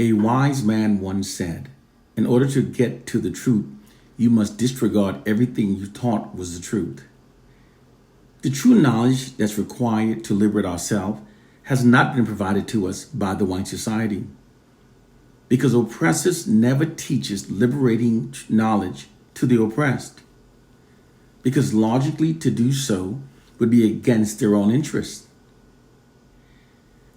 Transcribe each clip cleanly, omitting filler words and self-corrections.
A wise man once said, in order to get to the truth, you must disregard everything you thought was the truth. The true knowledge that's required to liberate ourselves has not been provided to us by the white society. Because oppressors never teaches liberating knowledge to the oppressed. Because logically to do so would be against their own interests.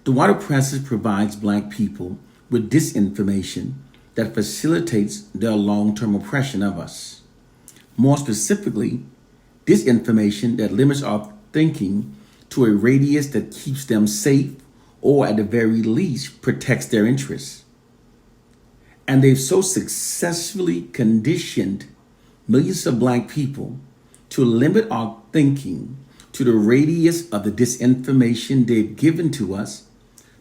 The white oppressors provides black people with disinformation that facilitates their long-term oppression of us. More specifically, disinformation that limits our thinking to a radius that keeps them safe or at the very least protects their interests. And they've so successfully conditioned millions of black people to limit our thinking to the radius of the disinformation they've given to us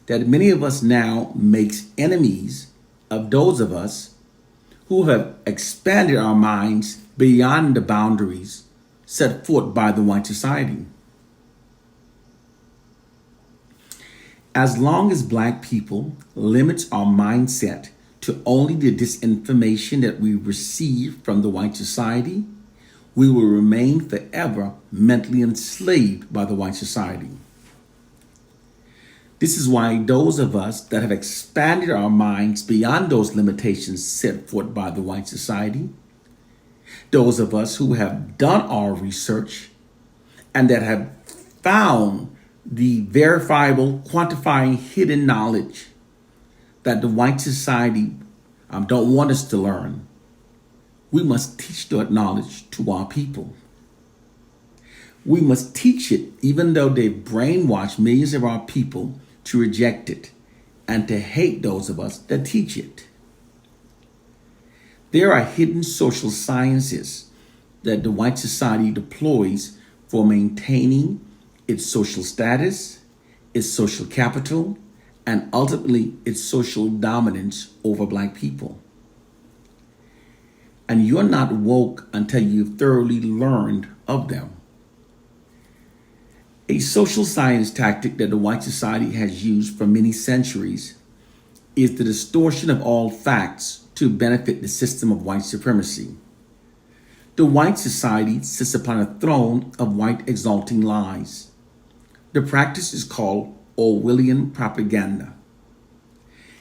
that many of us now makes enemies of those of us who have expanded our minds beyond the boundaries set forth by the white society. As long as black people limits our mindset to only the disinformation that we receive from the white society, we will remain forever mentally enslaved by the white society. This is why those of us that have expanded our minds beyond those limitations set forth by the white society, those of us who have done our research and that have found the verifiable, quantifying, hidden knowledge that the white society don't want us to learn, we must teach that knowledge to our people. We must teach it even though they've brainwashed millions of our people to reject it and to hate those of us that teach it. There are hidden social sciences that the white society deploys for maintaining its social status, its social capital, and ultimately its social dominance over black people. And you're not woke until you've thoroughly learned of them. A social science tactic that the white society has used for many centuries is the distortion of all facts to benefit the system of white supremacy. The white society sits upon a throne of white exalting lies. The practice is called Orwellian propaganda.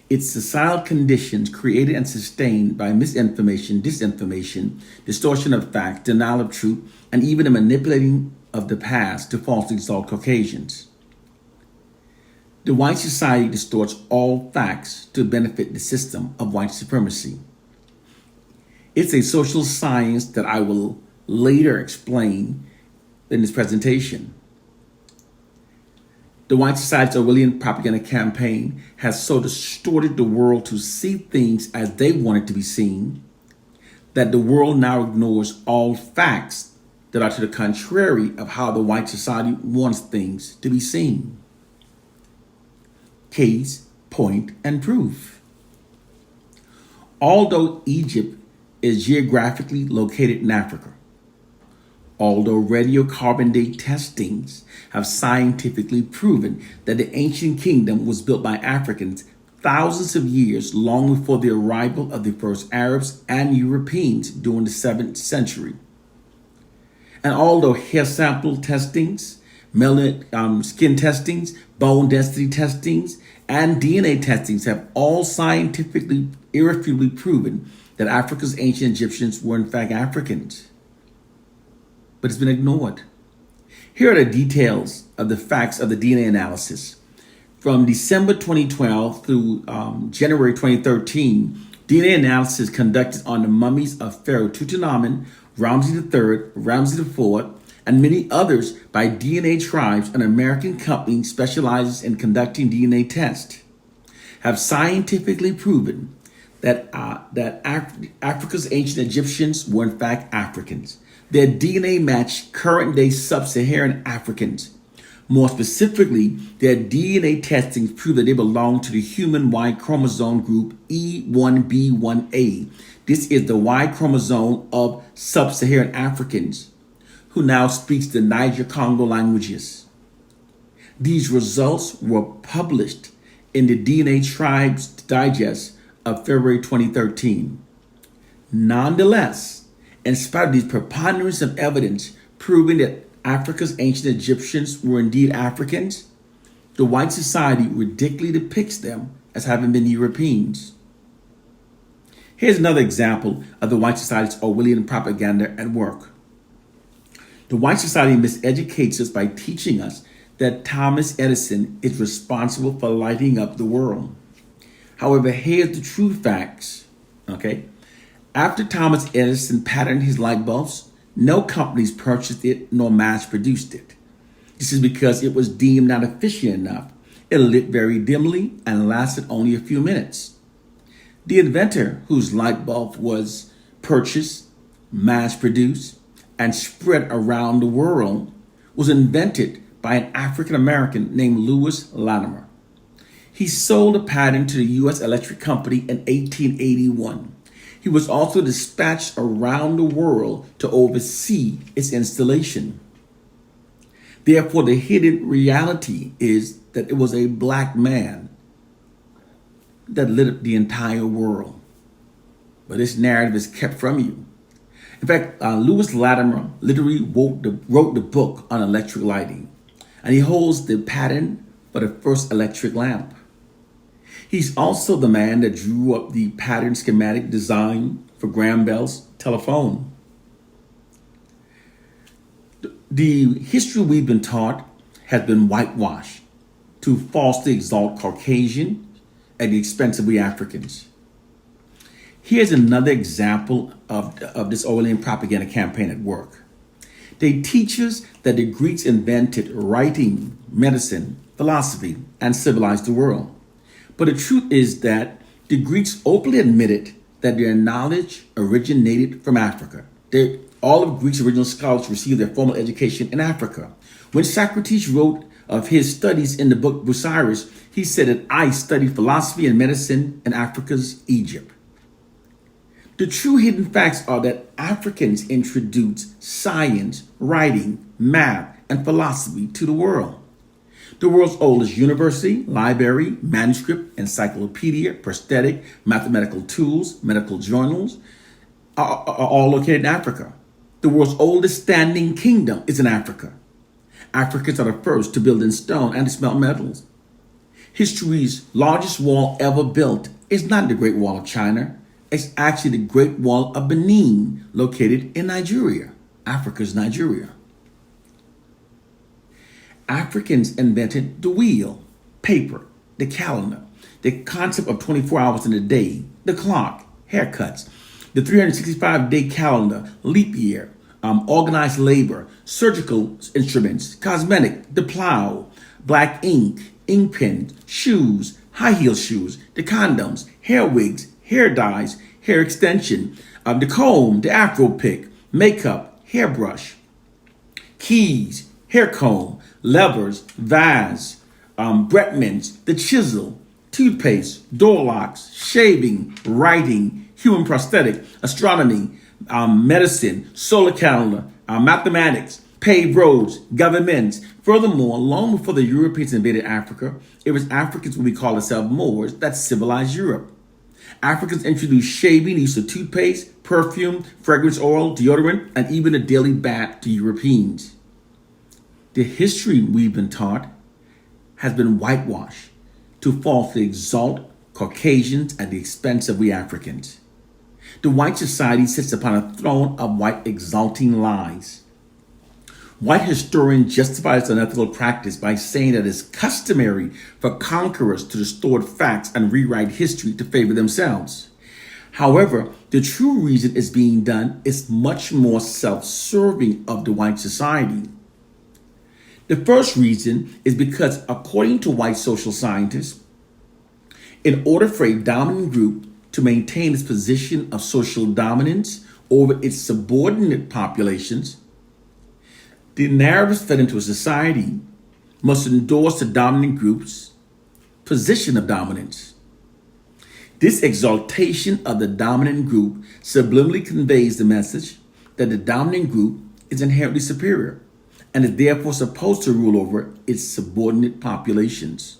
It's societal conditions created and sustained by misinformation, disinformation, distortion of facts, denial of truth, and even the manipulating of the past to falsely exalt Caucasians. The white society distorts all facts to benefit the system of white supremacy. It's a social science that I will later explain in this presentation. The white society's Orwellian propaganda campaign has so distorted the world to see things as they want it to be seen that the world now ignores all facts that are to the contrary of how the white society wants things to be seen. Case, point, and proof. Although Egypt is geographically located in Africa, although radiocarbon date testings have scientifically proven that the ancient kingdom was built by Africans thousands of years long before the arrival of the first Arabs and Europeans during the 7th century, and although hair sample testings, skin testings, bone density testings, and DNA testings have all scientifically, irrefutably proven that Africa's ancient Egyptians were in fact Africans. But it's been ignored. Here are the details of the facts of the DNA analysis. From December 2012 through January 2013, DNA analysis conducted on the mummies of Pharaoh Tutankhamun, Ramses III, Ramses IV, and many others by DNA Tribes, an American company specializes in conducting DNA tests, have scientifically proven that Africa's ancient Egyptians were in fact Africans. Their DNA matched current-day sub-Saharan Africans. More specifically, their DNA testings prove that they belong to the human Y chromosome group E1B1A. This is the Y chromosome of sub-Saharan Africans, who now speaks the Niger-Congo languages. These results were published in the DNA Tribes Digest of February 2013. Nonetheless, in spite of these preponderance of evidence proving that Africa's ancient Egyptians were indeed Africans, the white society ridiculously depicts them as having been Europeans. Here's another example of the white society's Orwellian propaganda at work. The white society miseducates us by teaching us that Thomas Edison is responsible for lighting up the world. However, here's the true facts, okay? After Thomas Edison patented his light bulbs, no companies purchased it nor mass produced it. This is because it was deemed not efficient enough. It lit very dimly and lasted only a few minutes. The inventor, whose light bulb was purchased, mass produced, and spread around the world, was invented by an African American named Lewis Latimer. He sold a patent to the U.S. Electric Company in 1881. He was also dispatched around the world to oversee its installation. Therefore, the hidden reality is that it was a black man that lit up the entire world. But this narrative is kept from you. In fact, Lewis Latimer literally wrote the book on electric lighting, and he holds the patent for the first electric lamp. He's also the man that drew up the pattern schematic design for Graham Bell's telephone. The history we've been taught has been whitewashed to falsely exalt Caucasian at the expense of we Africans. Here's another example of this Orwellian propaganda campaign at work. They teach us that the Greeks invented writing, medicine, philosophy, and civilized the world. But the truth is that the Greeks openly admitted that their knowledge originated from Africa. All of Greece's original scholars received their formal education in Africa. When Socrates wrote of his studies in the book Bucyrus, he said that I studied philosophy and medicine in Africa's Egypt. The true hidden facts are that Africans introduced science, writing, math, and philosophy to the world. The world's oldest university, library, manuscript, encyclopedia, prosthetic, mathematical tools, medical journals are all located in Africa. The world's oldest standing kingdom is in Africa. Africans are the first to build in stone and to smelt metals. History's largest wall ever built is not the Great Wall of China. It's actually the Great Wall of Benin, located in Nigeria, Africa's Nigeria. Africans invented the wheel, paper, the calendar, the concept of 24 hours in a day, the clock, haircuts, the 365-day calendar, leap year, organized labor, surgical instruments, cosmetic, the plow, black ink, ink pen, shoes, high heel shoes, the condoms, hair wigs, hair dyes, hair extension, the comb, the afro pick, makeup, hairbrush, keys, hair comb, levers, vase, Bretmans, the chisel, toothpaste, door locks, shaving, writing, human prosthetic, astronomy, medicine, solar calendar, mathematics, paved roads, governments. Furthermore, long before the Europeans invaded Africa, it was Africans, what we call ourselves Moors, that civilized Europe. Africans introduced shaving, use of toothpaste, perfume, fragrance oil, deodorant, and even a daily bath to Europeans. The history we've been taught has been whitewashed to falsely exalt Caucasians at the expense of we Africans. The white society sits upon a throne of white exalting lies. White historians justify this unethical practice by saying that it's customary for conquerors to distort facts and rewrite history to favor themselves. However, the true reason it's being done is much more self-serving of the white society. The first reason is because, according to white social scientists, in order for a dominant group to maintain its position of social dominance over its subordinate populations, the narratives fed into a society must endorse the dominant group's position of dominance. This exaltation of the dominant group subliminally conveys the message that the dominant group is inherently superior and is therefore supposed to rule over its subordinate populations.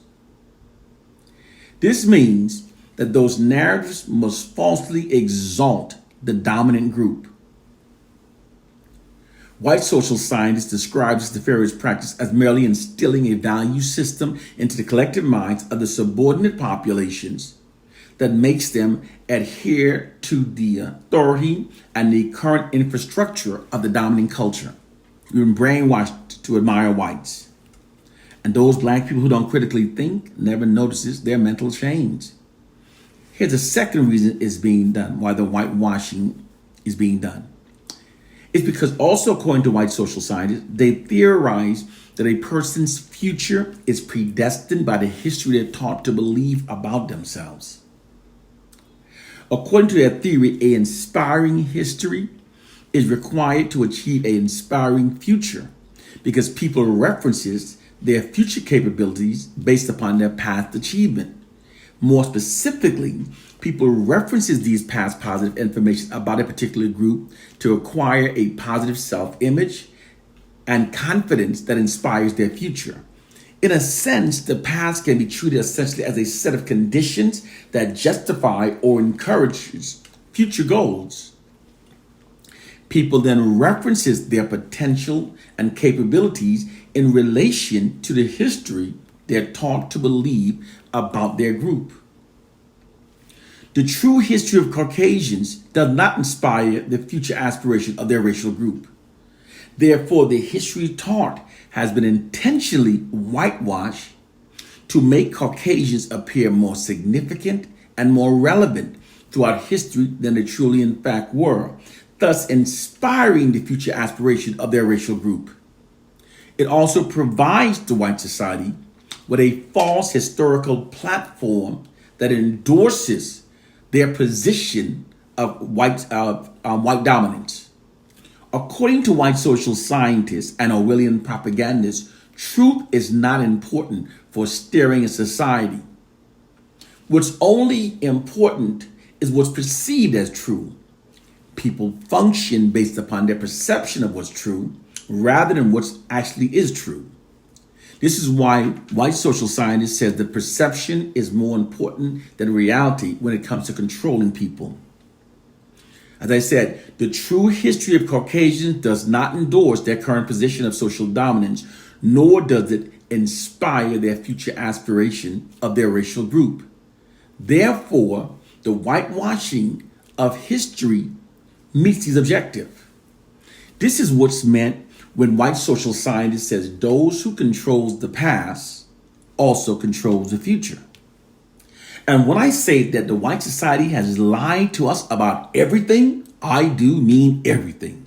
This means that those narratives must falsely exalt the dominant group. White social scientists describe this nefarious practice as merely instilling a value system into the collective minds of the subordinate populations that makes them adhere to the authority and the current infrastructure of the dominant culture. We've been brainwashed to admire whites. And those black people who don't critically think never notices their mental change. Here's a second reason it's being done, why the whitewashing is being done. It's because also according to white social scientists, they theorize that a person's future is predestined by the history they're taught to believe about themselves. According to their theory, an inspiring history is required to achieve an inspiring future because people references their future capabilities based upon their past achievement. More specifically, people references these past positive information about a particular group to acquire a positive self-image and confidence that inspires their future. In a sense, the past can be treated essentially as a set of conditions that justify or encourages future goals. People then references their potential and capabilities in relation to the history they're taught to believe about their group. The true history of Caucasians does not inspire the future aspiration of their racial group. Therefore, the history taught has been intentionally whitewashed to make Caucasians appear more significant and more relevant throughout history than they truly in fact were, thus inspiring the future aspiration of their racial group. It also provides the white society with a false historical platform that endorses their position of white dominance. According to white social scientists and Orwellian propagandists, truth is not important for steering a society. What's only important is what's perceived as true. People function based upon their perception of what's true rather than what actually is true. This is why white social scientists says that perception is more important than reality when it comes to controlling people. As I said, the true history of Caucasians does not endorse their current position of social dominance, nor does it inspire their future aspiration of their racial group. Therefore, the whitewashing of history meets these objectives. This is what's meant when white social scientist says those who controls the past also controls the future. And when I say that the white society has lied to us about everything, I do mean everything.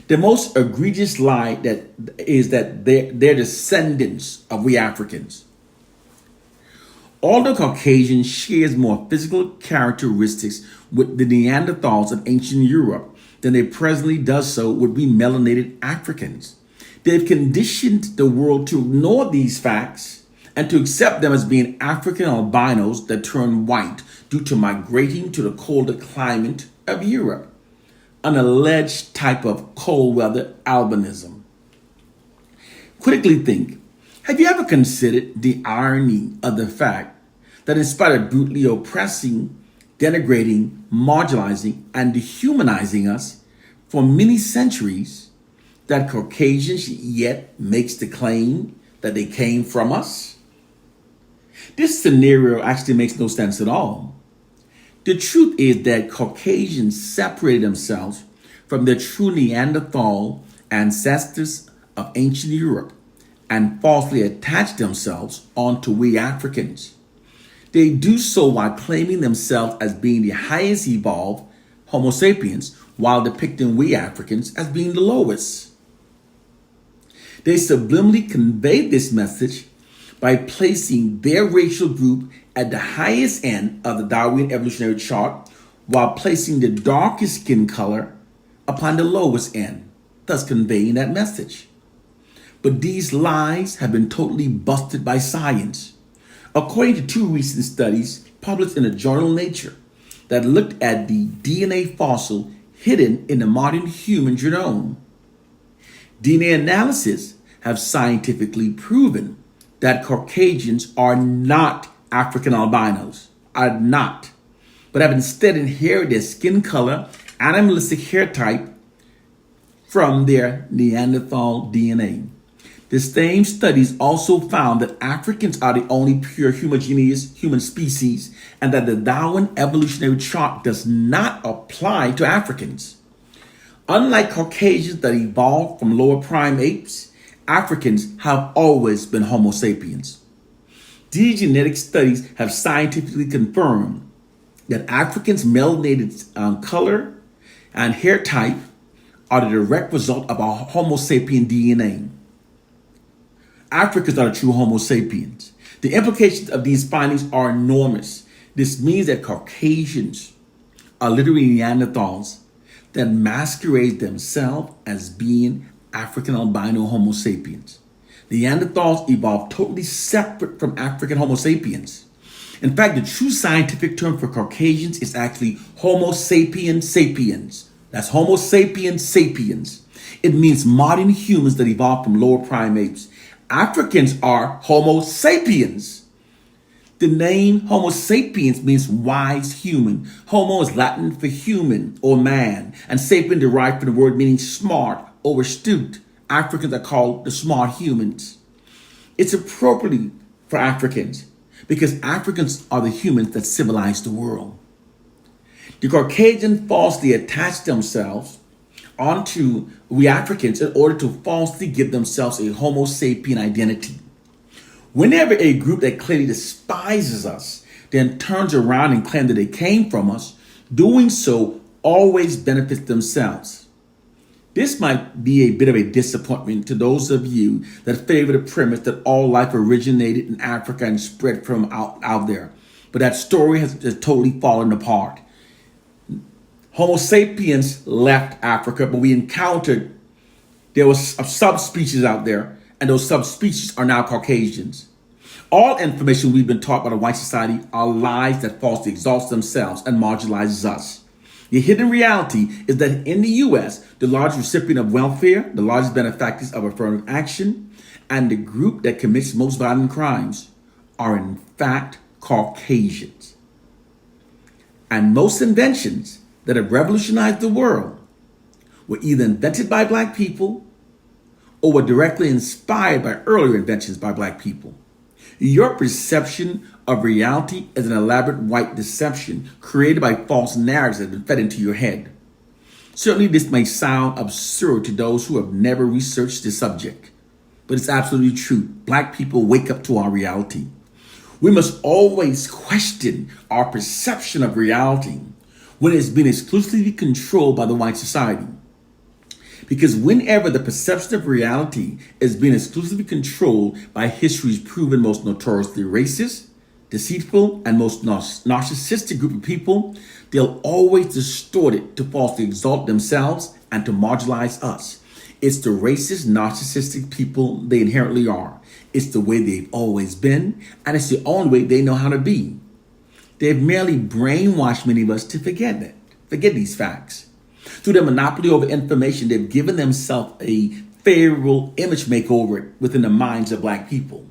The most egregious lie that is that they're descendants of we Africans. Although Caucasian shares more physical characteristics with the Neanderthals of ancient Europe than they presently does so with we melanated Africans. They've conditioned the world to ignore these facts and to accept them as being African albinos that turn white due to migrating to the colder climate of Europe, an alleged type of cold weather albinism. Critically think, have you ever considered the irony of the fact that in spite of brutally oppressing, denigrating, marginalizing, and dehumanizing us for many centuries, that Caucasians yet makes the claim that they came from us? This scenario actually makes no sense at all. The truth is that Caucasians separated themselves from their true Neanderthal ancestors of ancient Europe and falsely attached themselves onto we Africans. They do so while claiming themselves as being the highest evolved Homo sapiens, while depicting we Africans as being the lowest. They subliminally conveyed this message by placing their racial group at the highest end of the Darwinian evolutionary chart, while placing the darkest skin color upon the lowest end, thus conveying that message. But these lies have been totally busted by science. According to two recent studies published in the journal Nature that looked at the DNA fossil hidden in the modern human genome. DNA analysis have scientifically proven that Caucasians are not African albinos are not, but have instead inherited their skin color, animalistic hair type from their Neanderthal DNA. The same studies also found that Africans are the only pure homogeneous human species and that the Darwin evolutionary chart does not apply to Africans. Unlike Caucasians that evolved from lower prime apes, Africans have always been Homo sapiens. These genetic studies have scientifically confirmed that Africans' melanated color and hair type are the direct result of our Homo sapien DNA. Africans are the true Homo sapiens. The implications of these findings are enormous. This means that Caucasians are literally Neanderthals that masquerade themselves as being African albino Homo sapiens. Neanderthals evolved totally separate from African Homo sapiens. In fact, the true scientific term for Caucasians is actually Homo sapiens sapiens. That's Homo sapiens sapiens. It means modern humans that evolved from lower primates. Africans are Homo sapiens. The name Homo sapiens means wise human. Homo is Latin for human or man, and sapien derived from the word meaning smart or astute. Africans are called the smart humans. It's appropriately for Africans because Africans are the humans that civilized the world. The Caucasians falsely attach themselves onto we Africans in order to falsely give themselves a Homo sapien identity. Whenever a group that clearly despises us then turns around and claims that they came from us, doing so always benefits themselves. This might be a bit of a disappointment to those of you that favor the premise that all life originated in Africa and spread from out there. But that story has totally fallen apart. Homo sapiens left Africa, but we encountered there was subspecies out there, and those subspecies are now Caucasians. All information we've been taught by the white society are lies that falsely exalts themselves and marginalizes us. The hidden reality is that in the U.S., the largest recipient of welfare, the largest benefactors of affirmative action, and the group that commits most violent crimes are in fact Caucasians. And most inventions that have revolutionized the world were either invented by black people or were directly inspired by earlier inventions by black people. Your perception of reality is an elaborate white deception created by false narratives that have been fed into your head. Certainly this may sound absurd to those who have never researched the subject, but it's absolutely true. Black people wake up to our reality. We must always question our perception of reality when it's been exclusively controlled by the white society. Because whenever the perception of reality is being exclusively controlled by history's proven most notoriously racist, deceitful, and most narcissistic group of people, they'll always distort it to falsely exalt themselves and to marginalize us. It's the racist, narcissistic people they inherently are. It's the way they've always been, and it's the only way they know how to be. They've merely brainwashed many of us to forget these facts. Through their monopoly over information, they've given themselves a favorable image makeover within the minds of black people.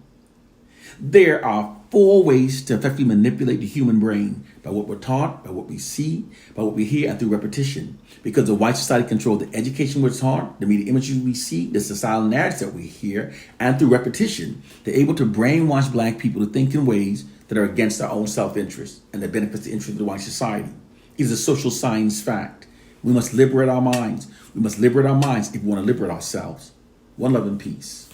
There are 4 ways to effectively manipulate the human brain: by what we're taught, by what we see, by what we hear, and through repetition. Because the white society controls the education we're taught, the media images we see, the societal narratives that we hear, and through repetition, they're able to brainwash black people to think in ways that are against our own self-interest and that benefits the interest of the white society. It is a social science fact. We must liberate our minds. We must liberate our minds if we want to liberate ourselves. One love and peace.